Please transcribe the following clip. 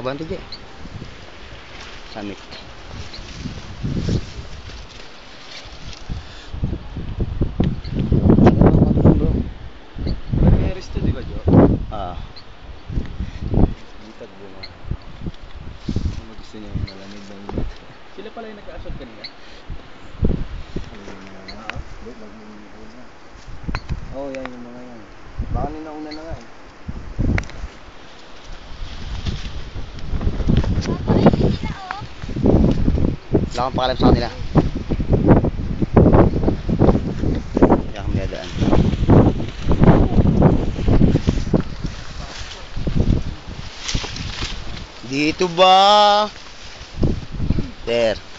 Kabante dyan. Summit. Meris to, di ba, Jo? Litag bunga. Ano gusto niya yung malamig na init? Sila pala yung nagka-asod kanina? Oo, yan yung mga yan. Baka ninauna na nga eh. Wala akong pakalam sa kanila. Kaya kami dadaan. Dito ba? There.